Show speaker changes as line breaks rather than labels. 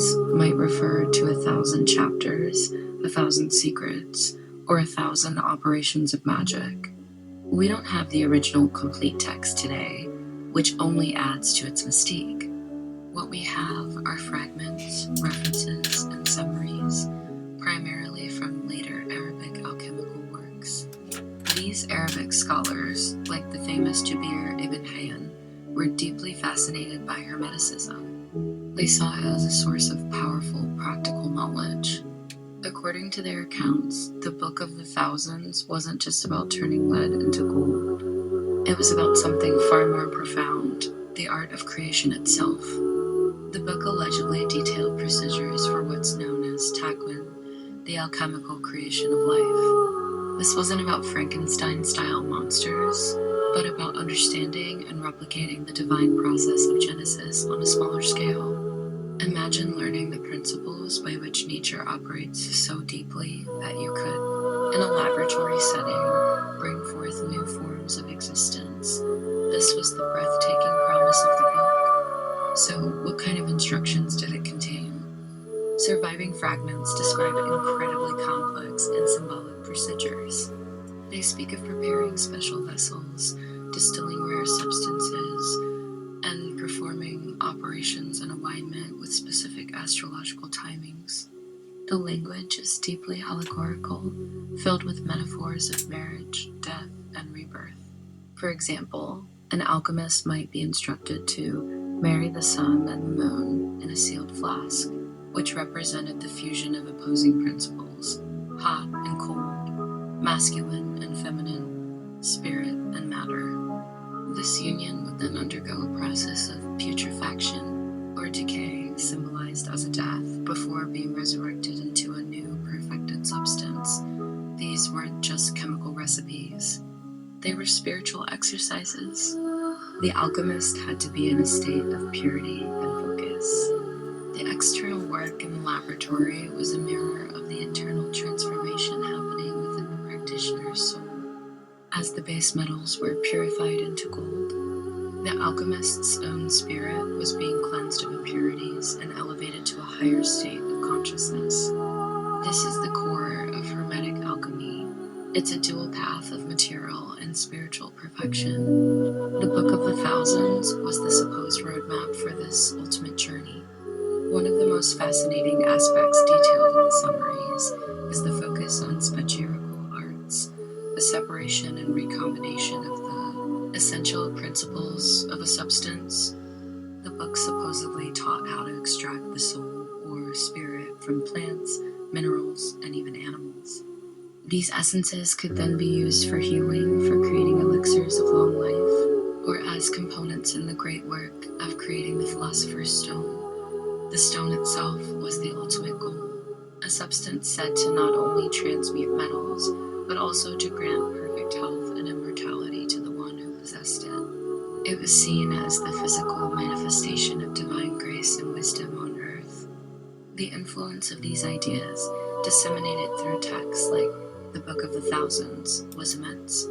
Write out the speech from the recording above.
fragments might refer to 1,000 chapters, 1,000 secrets, or 1,000 operations of magic. We don't have the original complete text today, which only adds to its mystique. What we have are fragments, references, and summaries, primarily from later Arabic alchemical works. These Arabic scholars, like the famous Jabir ibn Hayyan, were deeply fascinated by Hermeticism. They saw it as a source of powerful, practical knowledge. According to their accounts, the Book of the Thousands wasn't just about turning lead into gold. It was about something far more profound, the art of creation itself. The book allegedly detailed procedures for what's known as takwin, the alchemical creation of life. This wasn't about Frankenstein-style monsters, but about understanding and replicating the divine process of Genesis on a smaller scale. Imagine learning the principles by which nature operates so deeply that you could, in a laboratory setting, bring forth new forms of existence. This was the breathtaking promise of the book. So, what kind of instructions did it contain? Surviving fragments describe incredibly complex and symbolic procedures. They speak of preparing special vessels, distilling rare substances, and performing operations in alignment with specific astrological timings. The language is deeply allegorical, filled with metaphors of marriage, death, and rebirth. For example, an alchemist might be instructed to marry the sun and the moon in a sealed flask, which represented the fusion of opposing principles, hot and cold, masculine and feminine, spirit and matter. This union would then undergo a process of putrefaction or decay, symbolized as a death, before being resurrected into a new, perfected substance. These weren't just chemical recipes. They were spiritual exercises. The alchemist had to be in a state of purity and focus. The external work in the laboratory was a mirror of the internal transformation happening within the practitioner's soul. As the base metals were purified into gold, the alchemist's own spirit was being cleansed of impurities and elevated to a higher state of consciousness. This is the core of Hermetic alchemy. It's a dual path of material and spiritual perfection. The Book of the Thousands was the supposed roadmap for this ultimate journey. One of the most fascinating aspects detailed in the summaries is the focus on spagyrical arts, the separation and recombination of the essential principles of a substance. The book supposedly taught how to extract the soul or spirit from plants, minerals, and even animals. These essences could then be used for healing, for creating elixirs of long life, or as components in the great work of creating the Philosopher's Stone. The stone itself was the ultimate goal, a substance said to not only transmute metals, but also to grant perfect health and immortality to the one who possessed it. It was seen as the physical manifestation of divine grace and wisdom on earth. The influence of these ideas, disseminated through texts like the Book of the Thousands, was immense.